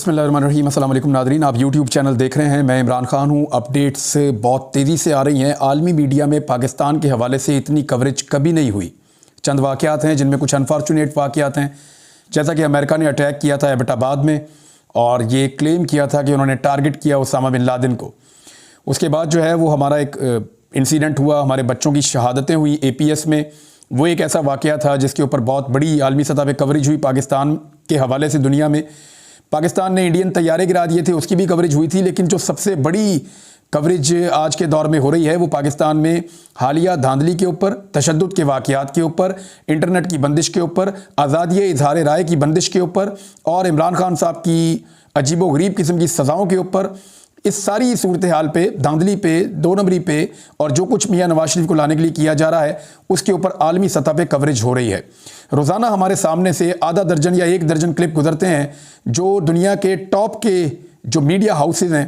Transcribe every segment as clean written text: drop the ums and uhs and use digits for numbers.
बिस्मिल्लाहिर्रहमानिर्रहीम। अस्सलाम वालेकुम नादरीन, आप यूट्यूब चैनल देख रहे हैं। मैं इमरान खान हूँ। अपडेट्स बहुत तेज़ी से आ रही हैं। आलमी मीडिया में पाकिस्तान के हवाले से इतनी कवरेज कभी नहीं हुई। चंद वाक़यात हैं जिनमें कुछ अनफॉर्चुनेट वाक़यात हैं, जैसा कि अमेरिका ने अटैक किया था एबटाबाद में और ये क्लेम किया था कि उन्होंने टारगेट किया उसामा बिन लादेन को। उसके बाद जो है वो हमारा एक इंसिडेंट हुआ, हमारे बच्चों की शहादतें हुई APS में। वो एक ऐसा वाक़या था जिसके ऊपर बहुत बड़ी आलमी सतह पे कवरेज हुई पाकिस्तान के हवाले से दुनिया में। पाकिस्तान ने इंडियन तैयारे गिरा दिए थे, उसकी भी कवरेज हुई थी। लेकिन जो सबसे बड़ी कवरेज आज के दौर में हो रही है वो पाकिस्तान में हालिया धांधली के ऊपर, तशद्दुद के वाक़यात के ऊपर, इंटरनेट की बंदिश के ऊपर, आज़ादी इज़हार राय की बंदिश के ऊपर और इमरान खान साहब की अजीबो गरीब किस्म की सज़ाओं के ऊपर। इस सारी सूरत हाल पे, धांधली पे, दो नंबरी पे और जो कुछ मियां नवाज शरीफ को लाने के लिए किया जा रहा है उसके ऊपर आलमी सतह पे कवरेज हो रही है। रोज़ाना हमारे सामने से आधा दर्जन या एक दर्जन क्लिप गुजरते हैं जो दुनिया के टॉप के जो मीडिया हाउसेज हैं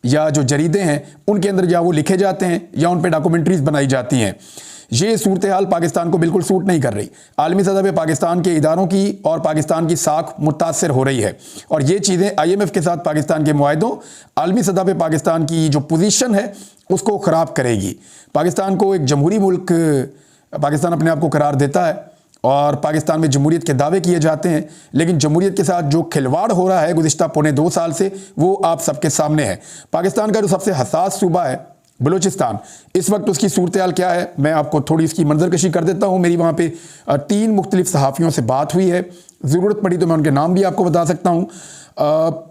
या जो जरीदे हैं उनके अंदर या वो लिखे जाते हैं या उन पर डॉक्यूमेंट्रीज बनाई जाती हैं। ये सूरत हाल पाकिस्तान को बिल्कुल सूट नहीं कर रही। आलमी सतह पे पाकिस्तान के इदारों की और पाकिस्तान की साख मुतासर हो रही है और ये चीज़ें IMF के साथ पाकिस्तान के मुआहदों, आलमी सतह पे पाकिस्तान की जो पोजीशन है उसको ख़राब करेगी। पाकिस्तान को एक जमहूरी मुल्क पाकिस्तान अपने आप को करार देता है और पाकिस्तान में जमहूरियत के दावे किए जाते हैं, लेकिन जमहूरियत के साथ जो खिलवाड़ हो रहा है गुज़िश्ता पौने 2 साल से वो आप सबके सामने है। पाकिस्तान का जो सबसे हसास सूबा है बलूचिस्तान, इस वक्त उसकी सूरत हाल क्या है मैं आपको थोड़ी इसकी मंजरकशी कर देता हूँ। मेरी वहाँ पे 3 मुख्तलिफ सहाफ़ियों से बात हुई है, ज़रूरत पड़ी तो मैं उनके नाम भी आपको बता सकता हूँ।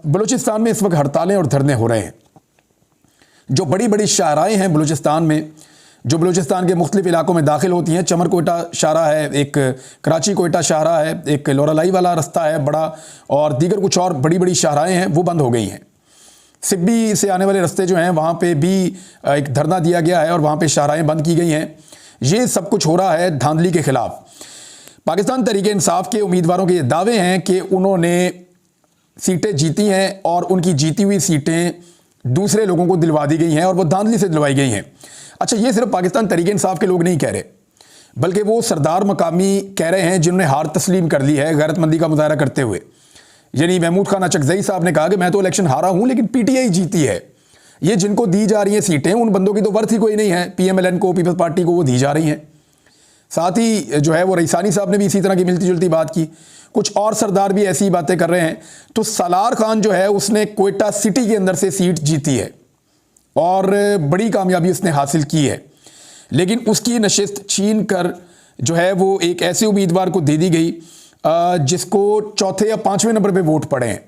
बलूचिस्तान में इस वक्त हड़तालें और धरने हो रहे हैं। जो बड़ी बड़ी शाहराएँ हैं बलूचिस्तान में, जो बलूचिस्तान के मुख्तलिफ इलाकों में दाखिल होती हैं, चमर कोयटा शाहरा है, एक कराची कोयटा शाहरा है, एक लोरालाई वाला रास्ता है बड़ा, और दीगर कुछ और बड़ी बड़ी शाहराएँ हैं, वो बंद हो गई हैं। सिब्बी से आने वाले रास्ते जो हैं वहाँ पे भी एक धरना दिया गया है और वहाँ पे शाहराएँ बंद की गई हैं। ये सब कुछ हो रहा है धांधली के ख़िलाफ़। पाकिस्तान तहरीक इंसाफ के उम्मीदवारों के ये दावे हैं कि उन्होंने सीटें जीती हैं और उनकी जीती हुई सीटें दूसरे लोगों को दिलवा दी गई हैं और वो धांधली से दिलवाई गई हैं। अच्छा, ये सिर्फ पाकिस्तान तहरीक इंसाफ के लोग नहीं कह रहे, बल्कि वो सरदार मकामी कह रहे हैं जिन्होंने हार तस्लीम कर ली है गैरतमंदी का मुजाहरा करते हुए। यानी महमूद खान अचकज़ई साहब ने कहा कि मैं तो इलेक्शन हारा हूं लेकिन PTI जीती है। ये जिनको दी जा रही हैं सीटें उन बंदों की तो वर्थ ही कोई नहीं है। PMLN को, पीपल्स पार्टी को वो दी जा रही हैं। साथ ही जो है वो रईसानी साहब ने भी इसी तरह की मिलती जुलती बात की। कुछ और सरदार भी ऐसी बातें कर रहे हैं। तो सलार खान जो है उसने कोयटा सिटी के अंदर से सीट जीती है और बड़ी कामयाबी उसने हासिल की है, लेकिन उसकी नशिस्त छीन कर जो है वो एक ऐसे उम्मीदवार को दे दी गई जिसको चौथे या 5वें नंबर पे वोट पड़े हैं।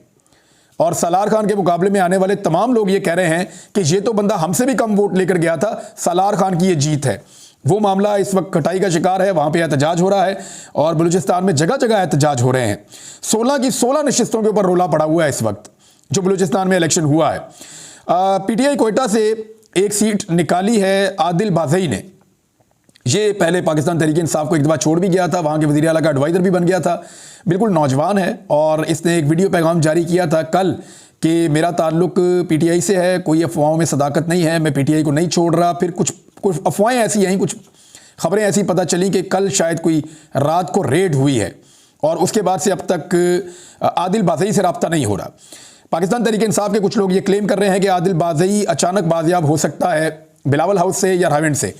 और सलार खान के मुकाबले में आने वाले तमाम लोग ये कह रहे हैं कि ये तो बंदा हमसे भी कम वोट लेकर गया था, सलार खान की ये जीत है। वो मामला इस वक्त कटाई का शिकार है, वहाँ पे एहतजाज हो रहा है और बलूचिस्तान में जगह जगह एहतजाज हो रहे हैं। 16 की 16 नशिस्तों के ऊपर रोला पड़ा हुआ है इस वक्त जो बलूचिस्तान में इलेक्शन हुआ है। PTI कोयटा से एक सीट निकाली है आदिल बाज़ई ने। ये पहले पाकिस्तान तहरीक इंसाफ को एक दफ़ा छोड़ भी गया था, वहाँ के वज़ीर आला का एडवाइज़र भी बन गया था। बिल्कुल नौजवान है और इसने एक वीडियो पैगाम जारी किया था कल कि मेरा ताल्लुक PTI से है, कोई अफवाहों में सदाकत नहीं है, मैं PTI को नहीं छोड़ रहा। फिर कुछ अफवाहें ऐसी आई, कुछ खबरें ऐसी पता चली कि कल शायद कोई रात को रेड हुई है और उसके बाद से अब तक आदिल बाज़ई से रब्ता नहीं हो रहा। पाकिस्तान तहरीक इंसाफ के कुछ लोग ये क्लेम कर रहे हैं कि आदिल बाज़ई अचानक बाजियाब हो सकता है बिलावल हाउस से या रावेंड से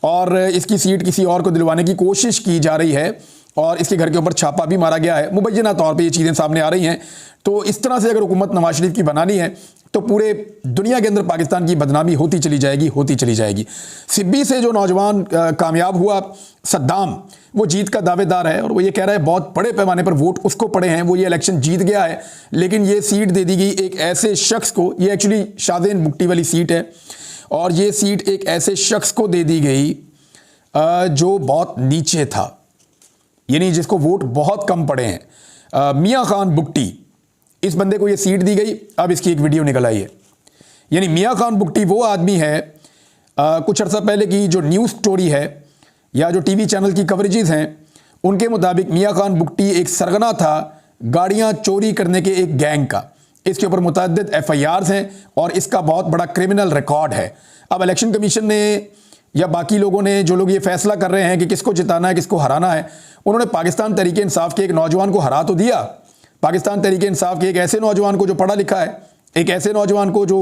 और इसकी सीट किसी और को दिलवाने की कोशिश की जा रही है और इसके घर के ऊपर छापा भी मारा गया है। मुबैना तौर पे ये चीज़ें सामने आ रही हैं। तो इस तरह से अगर हुकूमत नवाज शरीफ की बनानी है तो पूरे दुनिया के अंदर पाकिस्तान की बदनामी होती चली जाएगी, होती चली जाएगी। सिब्बी से जो नौजवान कामयाब हुआ सद्दाम, वो जीत का दावेदार है और वो ये कह रहा है बहुत बड़े पैमाने पर वोट उसको पड़े हैं, वो ये इलेक्शन जीत गया है, लेकिन ये सीट दे दी गई एक ऐसे शख्स को। ये एक्चुअली शादेन बुगटी वाली सीट है और ये सीट एक ऐसे शख्स को दे दी गई जो बहुत नीचे था, यानी जिसको वोट बहुत कम पड़े हैं। मियां खान बुगटी, इस बंदे को ये सीट दी गई। अब इसकी एक वीडियो निकल आई है। यानी मियां खान बुगटी वो आदमी है, कुछ अर्सा पहले की जो न्यूज़ स्टोरी है या जो TV चैनल की कवरेजेस हैं उनके मुताबिक मियां खान बुगटी एक सरगना था गाड़ियां चोरी करने के एक गैंग का। इसके ऊपर मुतअद्दिद FIRs हैं और इसका बहुत बड़ा क्रिमिनल रिकॉर्ड है। अब इलेक्शन कमीशन ने या बाकी लोगों ने, जो लोग ये फैसला कर रहे हैं कि किसको जिताना है किसको हराना है, उन्होंने पाकिस्तान तहरीक इंसाफ के एक नौजवान को हरा तो दिया पाकिस्तान तहरीक इंसाफ के एक ऐसे नौजवान को जो पढ़ा लिखा है, एक ऐसे नौजवान को जो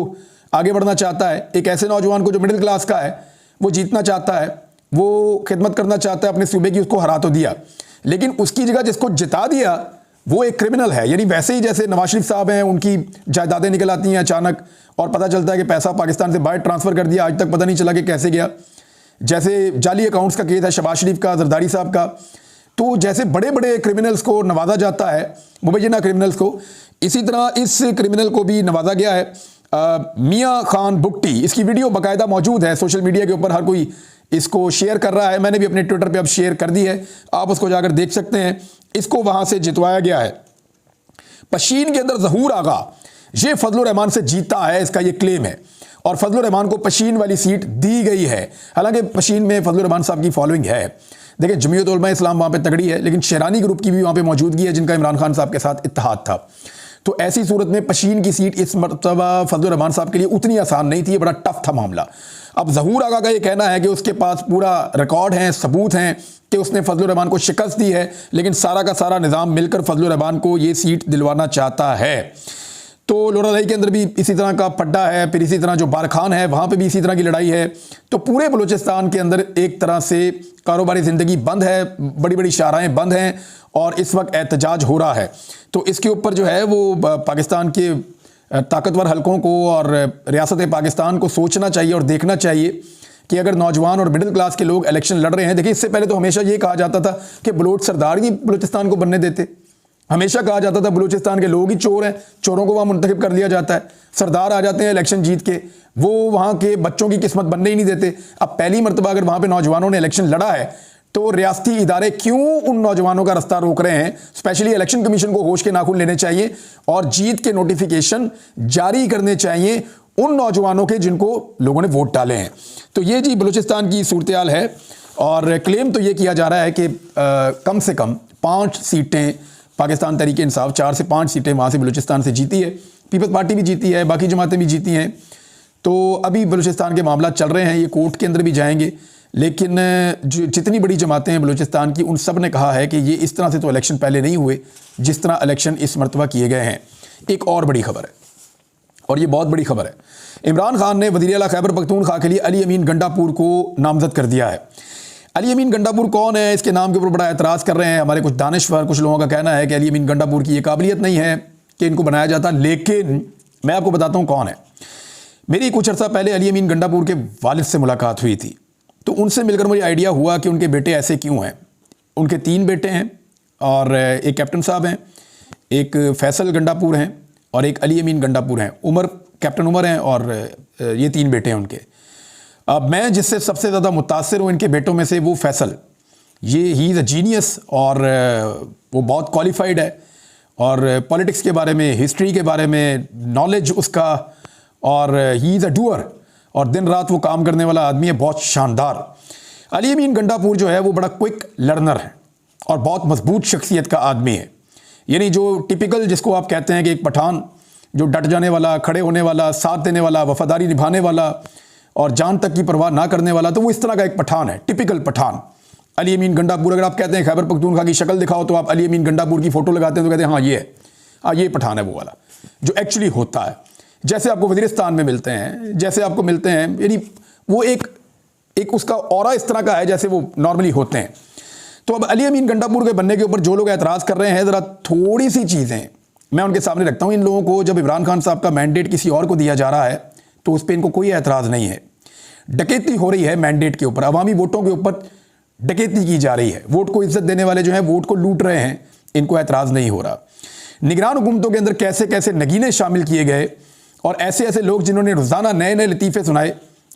आगे बढ़ना चाहता है, एक ऐसे नौजवान को जो मिडिल क्लास का है, वो जीतना चाहता है, वो खिदमत करना चाहता है अपने सूबे की, उसको हरा तो दिया, लेकिन उसकी जगह जिसको जिता दिया वो एक क्रिमिनल है। यानी वैसे ही जैसे नवाज शरीफ साहब हैं, उनकी जायदादें निकल आती हैं अचानक और पता चलता है कि पैसा पाकिस्तान से बाहर ट्रांसफ़र कर दिया, आज तक पता नहीं चला कि कैसे गया। जैसे जाली अकाउंट्स का केस है शहबाज शरीफ का, जरदारी साहब का। तो जैसे बड़े बड़े क्रिमिनल्स को नवाजा जाता है, मुबैना क्रिमिनल्स को, इसी तरह इस क्रिमिनल को भी नवाजा गया है। मियां खान बुगटी, इसकी वीडियो बाकायदा मौजूद है सोशल मीडिया के ऊपर, हर कोई इसको शेयर कर रहा है। मैंने भी अपने ट्विटर पे अब शेयर कर दी है, आप उसको जाकर देख सकते हैं। इसको वहां से जितवाया गया है। पशीन के अंदर ज़हूर आगा ये फजलुर रहमान से जीता है, इसका ये क्लेम है, और फजलुर रहमान को पशीन वाली सीट दी गई है। हालांकि पशीन में फजलुर रहमान साहब की फॉलोइंग है। देखिए, जमीयत उलमा इस्लाम वहाँ पे तगड़ी है, लेकिन शेरानी ग्रुप की भी वहाँ पे मौजूदगी है, जिनका इमरान खान साहब के साथ इत्तेहाद था। तो ऐसी सूरत में पशीन की सीट इस मरतबा फजलुर रहमान साहब के लिए उतनी आसान नहीं थी, ये बड़ा टफ था मामला। अब ज़हूर आगा का ये कहना है कि उसके पास पूरा रिकॉर्ड है, सबूत हैं कि उसने फजलुर रहमान को शिकस्त दी है, लेकिन सारा का सारा निज़ाम मिलकर फजलुर रहमान को ये सीट दिलवाना चाहता है। तो लोरालाई के अंदर भी इसी तरह का पड्डा है, फिर इसी तरह जो बारखान है वहाँ पे भी इसी तरह की लड़ाई है। तो पूरे बलूचिस्तान के अंदर एक तरह से कारोबारी ज़िंदगी बंद है, बड़ी बड़ी शाहराहें बंद हैं और इस वक्त एहतजाज हो रहा है। तो इसके ऊपर जो है वो पाकिस्तान के ताकतवर हलकों को और रियासत पाकिस्तान को सोचना चाहिए और देखना चाहिए कि अगर नौजवान और मिडिल क्लास के लोग इलेक्शन लड़ रहे हैं। देखिए, इससे पहले तो हमेशा ये कहा जाता था कि बलोच सरदार ही बलूचिस्तान को बनने देते, हमेशा कहा जाता था बलूचिस्तान के लोग ही चोर हैं, चोरों को वहाँ मुंतखब कर लिया जाता है, सरदार आ जाते हैं इलेक्शन जीत के, वो वहाँ के बच्चों की किस्मत बनने ही नहीं देते। अब पहली मरतबा अगर वहाँ पे नौजवानों ने इलेक्शन लड़ा है तो रियासती इदारे क्यों उन नौजवानों का रास्ता रोक रहे हैं? स्पेशली इलेक्शन कमीशन को होश के नाखून लेने चाहिए और जीत के नोटिफिकेशन जारी करने चाहिए उन नौजवानों के जिनको लोगों ने वोट डाले हैं। तो ये जी बलूचिस्तान की सूरत हाल है और क्लेम तो ये किया जा रहा है कि कम से कम 5 सीटें पाकिस्तान तहरीक इंसाफ 4 से 5 सीटें वहाँ से बलूचिस्तान से जीती है। पीपल्स पार्टी भी जीती है, बाकी जमातें भी जीती हैं। तो अभी बलूचिस्तान के मामला चल रहे हैं, ये कोर्ट के अंदर भी जाएंगे, लेकिन जो जितनी बड़ी जमातें हैं बलूचिस्तान की, उन सब ने कहा है कि ये इस तरह से तो इलेक्शन पहले नहीं हुए जिस तरह इलेक्शन इस मरतबा किए गए हैं। एक और बड़ी खबर है, और ये बहुत बड़ी खबर है, इमरान खान ने वज़ीर आला खैबर पख्तूनख्वा के लिए अली अमीन गंडापुर को नामजद कर दिया है। अली अमीन गंडापुर कौन है? इसके नाम के ऊपर बड़ा एतराज़ कर रहे हैं हमारे कुछ दानिश्वर। कुछ लोगों का कहना है कि अली अमीन गंडापुर की ये काबिलियत नहीं है कि इनको बनाया जाता, लेकिन मैं आपको बताता हूँ कौन है। मेरी कुछ अर्सा पहले अली अमीन गंडापुर के वालिद से मुलाकात हुई थी, तो उनसे मिलकर मुझे आइडिया हुआ कि उनके बेटे ऐसे क्यों हैं। उनके 3 बेटे हैं और एक कैप्टन साहब हैं, एक फैसल गंडापुर हैं और एक अली अमीन गंडापुर हैं। उमर, कैप्टन उमर हैं और ये 3 बेटे हैं उनके। अब मैं जिससे सबसे ज़्यादा मुतासिर हूँ इनके बेटों में से, वो फैसल, ये ही इज़ अ जीनियस और वो बहुत क्वालिफाइड है और पॉलिटिक्स के बारे में, हिस्ट्री के बारे में नॉलेज उसका, और ही इज़ अ डूअर और दिन रात वो काम करने वाला आदमी है, बहुत शानदार। अली अमीन गंडापुर जो है वो बड़ा क्विक लर्नर है और बहुत मजबूत शख्सियत का आदमी है। यानी जो टिपिकल जिसको आप कहते हैं कि एक पठान जो डट जाने वाला, खड़े होने वाला, साथ देने वाला, वफादारी निभाने वाला और जान तक की परवाह ना करने वाला, तो वो इस तरह का एक पठान है, टिपिकल पठान अली अमीन गंडापुर। अगर आप कहते हैं खैबर पख्तूनख्वा की शक्ल दिखाओ तो आप अली अमीन गंडापुर की फ़ोटो लगाते हैं तो कहते हैं हाँ ये है, हाँ ये पठान है वो वाला जो एक्चुअली होता है। जैसे आपको वज़ीरिस्तान में मिलते हैं, जैसे आपको मिलते हैं, यानी वो एक उसका ऑरा इस तरह का है जैसे वो नॉर्मली होते हैं। तो अब अली अमीन गंडापुर के बनने के ऊपर जो लोग एतराज़ कर रहे हैं, ज़रा थोड़ी सी चीज़ें मैं उनके सामने रखता हूँ। इन लोगों को जब इमरान खान साहब का मैंडेट किसी और को दिया जा रहा है तो उस पर इनको कोई एतराज़ नहीं है। डकैती हो रही है मैंडेट के ऊपर, अवामी वोटों के ऊपर डकैती की जा रही है, वोट को इज्जत देने वाले जो हैं वोट को लूट रहे हैं, इनको एतराज़ नहीं हो रहा। निगरान हुकूमतों के अंदर कैसे कैसे नगीने शामिल किए गए और ऐसे ऐसे लोग जिन्होंने रोज़ाना नए नए लतीफ़े सुनाए,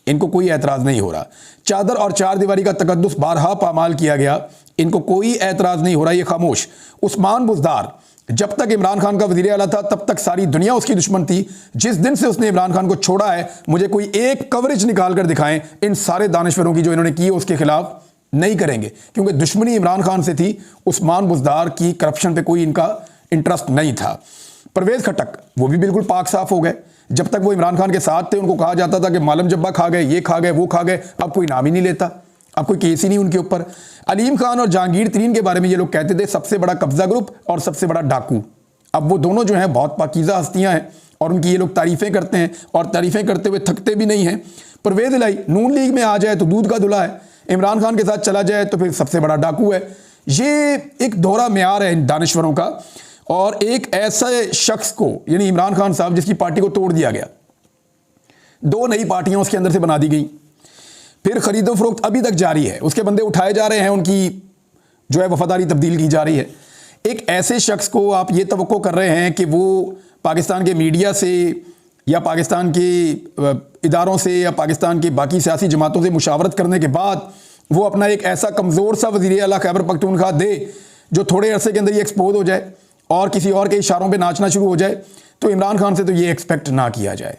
इनको कोई एतराज़ नहीं हो रहा। चादर और चार दीवारी का तकद्दुस बारहा पामाल किया गया, इनको कोई एतराज़ नहीं हो रहा, ये खामोश। उस्मान बुज़दार जब तक इमरान खान का वज़ीर आला था तब तक सारी दुनिया उसकी दुश्मन थी। जिस दिन से उसने इमरान खान को छोड़ा है, मुझे कोई एक कवरेज निकाल कर दिखाएं इन सारे दानिश्वरों की जो इन्होंने की उसके खिलाफ, नहीं करेंगे, क्योंकि दुश्मनी इमरान खान से थी। उस्मान बुज़दार की करप्शन पे कोई इनका इंटरेस्ट नहीं था। परवेज़ खट्टक वो भी बिल्कुल पाक साफ हो गए। जब तक वो इमरान खान के साथ थे उनको कहा जाता था कि मालम जब्बा खा गए, ये खा गए, वो खा गए, अब कोई नाम ही नहीं लेता, अब कोई केस ही नहीं उनके ऊपर। अलीम खान और जहांगीर तरीन के बारे में ये लोग कहते थे सबसे बड़ा कब्जा ग्रुप और सबसे बड़ा डाकू। अब वो दोनों जो हैं बहुत पाकीज़ा हस्तियां हैं और उनकी ये लोग तारीफ़ें करते हैं और तारीफ़ें करते हुए थकते भी नहीं हैं। परवेज़ इलाही नून लीग में आ जाए तो दूध का धुला है, इमरान खान के साथ चला जाए तो फिर सबसे बड़ा डाकू है। ये एक दोहरा म्यार है इन दानिश्वरों का। और एक ऐसे शख्स को यानी इमरान खान साहब जिसकी पार्टी को तोड़ दिया गया, 2 नई पार्टियां उसके अंदर से बना दी गई, फिर खरीदो फरोख्त अभी तक जारी है, उसके बंदे उठाए जा रहे हैं, उनकी जो है वफादारी तब्दील की जा रही है। एक ऐसे शख्स को आप ये तवक्को कर रहे हैं कि वो पाकिस्तान के मीडिया से या पाकिस्तान के इदारों से या पाकिस्तान की बाकी सियासी जमातों से मुशावरत करने के बाद वो अपना एक ऐसा कमज़ोर सा वज़ीर आला खैबर पख्तूनख्वा दे जो थोड़े अरसे के अंदर ये एक्सपोज हो जाए और किसी और के इशारों पे नाचना शुरू हो जाए, तो इमरान खान से तो ये एक्सपेक्ट ना किया जाए।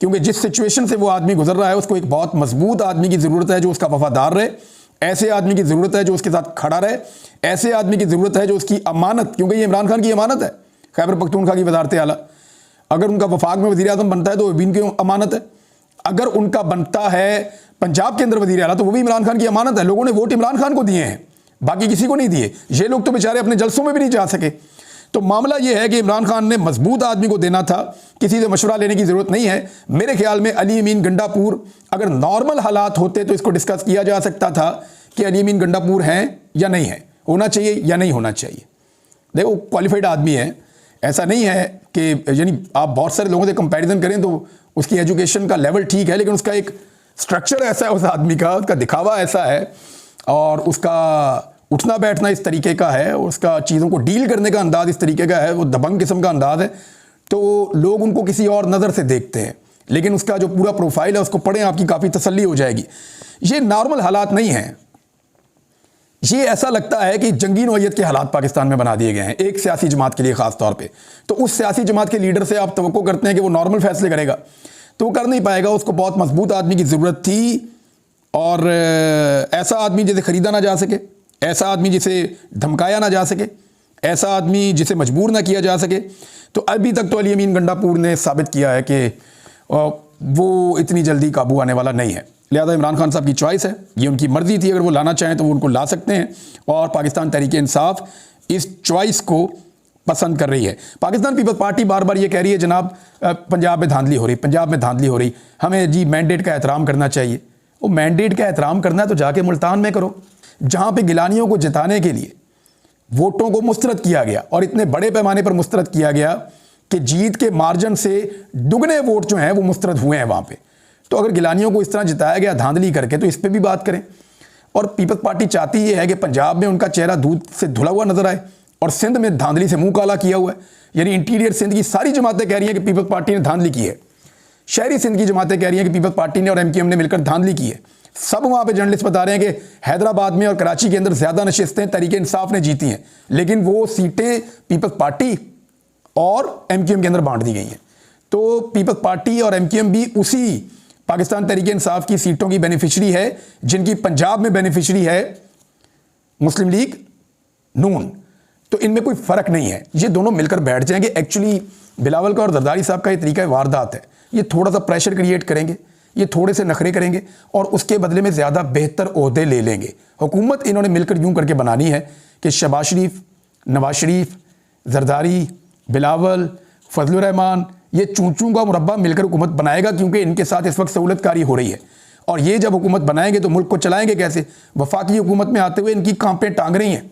क्योंकि जिस सिचुएशन से वो आदमी गुजर रहा है उसको एक बहुत मजबूत आदमी की ज़रूरत है जो उसका वफादार रहे, ऐसे आदमी की ज़रूरत है जो उसके साथ खड़ा रहे, ऐसे आदमी की ज़रूरत है जो उसकी अमानत, क्योंकि ये इमरान खान की अमानत है खैबर पख्तूनख्वा की वज़ारत आला। अगर उनका वफाक में वज़ीर आज़म बनता है तो वो भी इनकी अमानत है, अगर उनका बनता है पंजाब के अंदर वज़ीर आला तो वो भी इमरान खान की अमानत है। लोगों ने वोट इमरान खान को दिए हैं, बाकी किसी को नहीं दिए। ये लोग तो बेचारे अपने जलसों में भी नहीं जा सके। तो मामला यह है कि इमरान खान ने मजबूत आदमी को देना था, किसी से मशवरा लेने की ज़रूरत नहीं है। मेरे ख्याल में अली अमीन गंडापुर, अगर नॉर्मल हालात होते तो इसको डिस्कस किया जा सकता था कि अली अमीन गंडापुर हैं या नहीं है, होना चाहिए या नहीं होना चाहिए। देखो क्वालिफाइड आदमी है, ऐसा नहीं है कि यानी आप बहुत सारे लोगों से कंपैरिजन करें तो उसकी एजुकेशन का लेवल ठीक है, लेकिन उसका एक स्ट्रक्चर ऐसा है उस आदमी का, उसका दिखावा ऐसा है और उसका उठना बैठना इस तरीके का है, उसका चीज़ों को डील करने का अंदाज़ इस तरीके का है, वो दबंग किस्म का अंदाज़ है, तो लोग उनको किसी और नज़र से देखते हैं। लेकिन उसका जो पूरा प्रोफाइल है उसको पढ़ें, आपकी काफ़ी तसल्ली हो जाएगी। ये नॉर्मल हालात नहीं हैं, ये ऐसा लगता है कि जंगी नौइयत के हालात पाकिस्तान में बना दिए गए हैं एक सियासी जमात के लिए ख़ास तौर पे। तो उस सियासी जमात के लीडर से आप तवक्को करते हैं कि वो नॉर्मल फैसले करेगा, तो वो कर नहीं पाएगा। उसको बहुत मजबूत आदमी की ज़रूरत थी और ऐसा आदमी जिसे ख़रीदा ना जा सके, ऐसा आदमी जिसे धमकाया ना जा सके, ऐसा आदमी जिसे मजबूर ना किया जा सके। तो अभी तक तो अली अमीन गंडापुर ने साबित किया है कि वो इतनी जल्दी काबू आने वाला नहीं है। लिहाजा इमरान खान साहब की चॉइस है, ये उनकी मर्ज़ी थी, अगर वो लाना चाहें तो वो उनको ला सकते हैं और पाकिस्तान तहरीक इंसाफ इस चॉइस को पसंद कर रही है। पाकिस्तान पीपल्स पार्टी बार बार ये कह रही है जनाब पंजाब में धांधली हो रही, पंजाब में धांधली हो रही, हमें जी मैंडेट का एहतराम करना चाहिए। वो मैंडेट का एहतराम करना है तो जाके मुल्तान में करो, जहाँ पे गिलानियों को जिताने के लिए वोटों को मुस्तरद किया गया और इतने बड़े पैमाने पर मुस्तरद किया गया कि जीत के मार्जिन से दुगने वोट जो हैं वो मुस्तरद हुए हैं वहाँ पे। तो अगर गिलानियों को इस तरह जिताया गया धांधली करके, तो इस पर भी बात करें। और पीपल्स पार्टी चाहती ये है कि पंजाब में उनका चेहरा दूध से धुला हुआ नजर आए और सिंध में धांधली से मुंह काला किया हुआ है। यानी इंटीरियर सिंध की सारी जमातें कह रही हैं कि पीपल्स पार्टी ने धांधली की है, शहरी सिंध की जमातें कह रही हैं कि पीपल्स पार्टी ने और एमक्यूएम ने मिलकर धांधली की है। सब वहाँ पे जर्नलिस्ट बता रहे हैं कि हैदराबाद में और कराची के अंदर ज़्यादा नशिस्तें तहरीक इंसाफ ने जीती हैं, लेकिन वो सीटें पीपल्स पार्टी और एमक्यूएम के अंदर बांट दी गई हैं। तो पीपल्स पार्टी और एमक्यूएम भी उसी पाकिस्तान तहरीक इंसाफ की सीटों की बेनिफिशरी है जिनकी पंजाब में बेनिफिशरी है मुस्लिम लीग नून। तो इनमें कोई फ़र्क नहीं है, ये दोनों मिलकर बैठ जाएंगे। एक्चुअली बिलावल का और जरदारी साहब का ये तरीका वारदात है, ये थोड़ा सा प्रेशर क्रिएट करेंगे, ये थोड़े से नखरे करेंगे और उसके बदले में ज़्यादा बेहतर ओहदे ले लेंगे। हुकूमत इन्होंने मिलकर यूं करके बनानी है कि शहबाज शरीफ, नवाज शरीफ, जरदारी, बिलावल, फजलुर रहमान, ये चूचू का मुरब्बा मिलकर हुकूमत बनाएगा, क्योंकि इनके साथ इस वक्त सहूलतकारी हो रही है। और ये जब हुकूमत बनाएंगे तो मुल्क को चलाएंगे कैसे? वफाकी हुकूमत में आते हुए इनकी कांपें टांग रही हैं।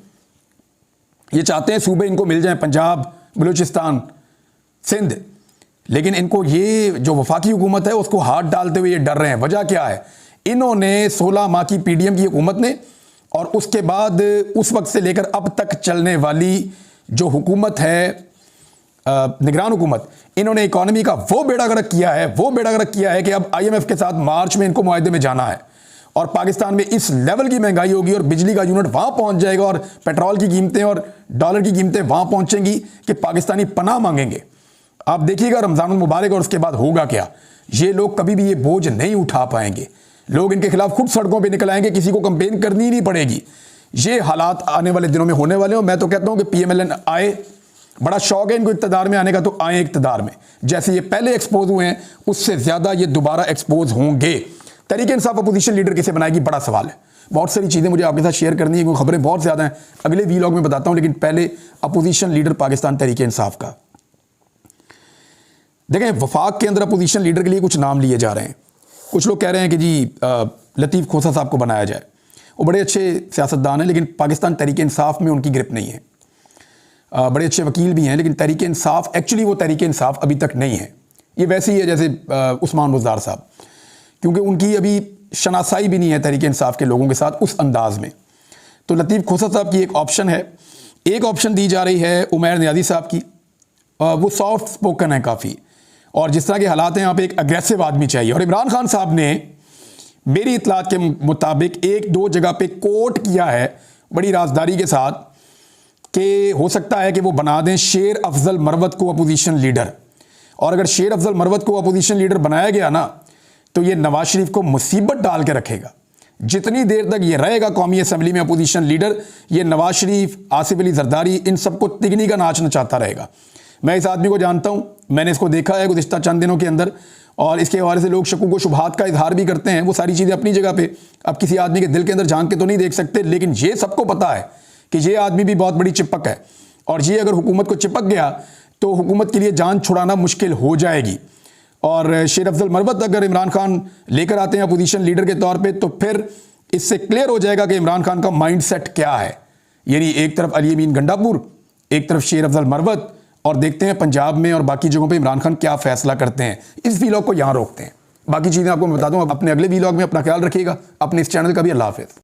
ये चाहते हैं सूबे इनको मिल जाएं, पंजाब, बलूचिस्तान, सिंध, लेकिन इनको ये जो वफाकी हुकूमत है उसको हाथ डालते हुए ये डर रहे हैं। वजह क्या है? इन्होंने 16 माह की पीडीएम की हुकूमत ने और उसके बाद उस वक्त से लेकर अब तक चलने वाली जो हुकूमत है निगरान हुकूमत, इन्होंने इकॉनमी का वो बेड़ा गर्क किया है कि अब IMF के साथ मार्च में इनको मुआहदे में जाना है और पाकिस्तान में इस लेवल की महंगाई होगी और बिजली का यूनिट वहाँ पहुँच जाएगा और पेट्रोल की कीमतें और डॉलर की कीमतें वहाँ पहुँचेंगी कि पाकिस्तानी पनाह मांगेंगे। आप देखिएगा रमज़ान मुबारक और उसके बाद होगा क्या। ये लोग कभी भी ये बोझ नहीं उठा पाएंगे, लोग इनके खिलाफ खुद सड़कों पे निकल आएंगे, किसी को कंपेन करनी ही नहीं पड़ेगी। ये हालात आने वाले दिनों में होने वाले हैं। मैं तो कहता हूँ कि PMLN आए, बड़ा शौक है इनको इक़्तिदार में आने का, तो आए इक़्तिदार में। जैसे ये पहले एक्सपोज हुए हैं उससे ज़्यादा ये दोबारा एक्सपोज होंगे। तहरीक इंसाफ अपोजिशन लीडर किसे बनाएगी, बड़ा सवाल है। बहुत सारी चीज़ें मुझे आपके साथ शेयर करनी है क्योंकि खबरें बहुत ज़्यादा हैं, अगले वीलॉग में बताता हूँ। लेकिन पहले अपोजिशन लीडर पाकिस्तान तहरीक इंसाफ का देखें। वफाक के अंदर अपोजिशन लीडर के लिए कुछ नाम लिए जा रहे हैं। कुछ लोग कह रहे हैं कि जी लतीफ़ खोसा साहब को बनाया जाए। वो बड़े अच्छे सियासतदान हैं, लेकिन पाकिस्तान तहरीक इंसाफ में उनकी ग्रिप नहीं है। बड़े अच्छे वकील भी हैं, लेकिन तहरीक इंसाफ एक्चुअली वो तहरीक इंसाफ अभी तक नहीं है। ये वैसे ही है जैसे उस्मान बुज़दार साहब, क्योंकि उनकी अभी शनासाई भी नहीं है तहरीक इंसाफ के लोगों के साथ उस अंदाज में। तो लतीफ़ खोसा साहब की एक ऑप्शन है। एक ऑप्शन दी जा रही है उमैर नियाज़ी साहब की। वो सॉफ्ट स्पोकन है काफ़ी, और जिस तरह के हालात हैं यहाँ पे एक अग्रेसिव आदमी चाहिए। और इमरान खान साहब ने मेरी इतलात के मुताबिक एक दो जगह पे कोट किया है बड़ी राजदारी के साथ कि हो सकता है कि वो बना दें शेर अफजल मरवत को अपोजिशन लीडर। और अगर शेर अफजल मरवत को अपोजिशन लीडर बनाया गया ना, तो ये नवाज शरीफ को मुसीबत डाल के रखेगा। जितनी देर तक ये रहेगा कौमी असम्बली में अपोजिशन लीडर, ये नवाज शरीफ, आसिफ अली जरदारी, इन सबको तिगनी का नाच नचाता रहेगा। मैं इस आदमी को जानता हूँ, मैंने इसको देखा है गुज़िश्ता चंद दिनों के अंदर, और इसके हवाले से लोग शकूक व शुबहात का इजहार भी करते हैं। वो सारी चीज़ें अपनी जगह पे, अब किसी आदमी के दिल के अंदर झांक के तो नहीं देख सकते, लेकिन ये सबको पता है कि ये आदमी भी बहुत बड़ी चिपक है, और ये अगर हुकूमत को चिपक गया तो हुकूमत के लिए जान छुड़ाना मुश्किल हो जाएगी। और शेर अफजल मरवत अगर इमरान खान लेकर आते हैं अपोजिशन लीडर के तौर पे, तो फिर इससे क्लियर हो जाएगा कि इमरान खान का माइंडसेट क्या है। यानी एक तरफ अली अमीन गंडापुर, एक तरफ शेर अफजल मरवत, और देखते हैं पंजाब में और बाकी जगहों पे इमरान खान क्या फैसला करते हैं। इस वीलॉग को यहाँ रोकते हैं, बाकी चीज़ें आपको मैं बता दूँ अपने अगले वीलॉग में। अपना ख्याल रखिएगा, अपने इस चैनल का भी। अल्लाह हाफ़िज़।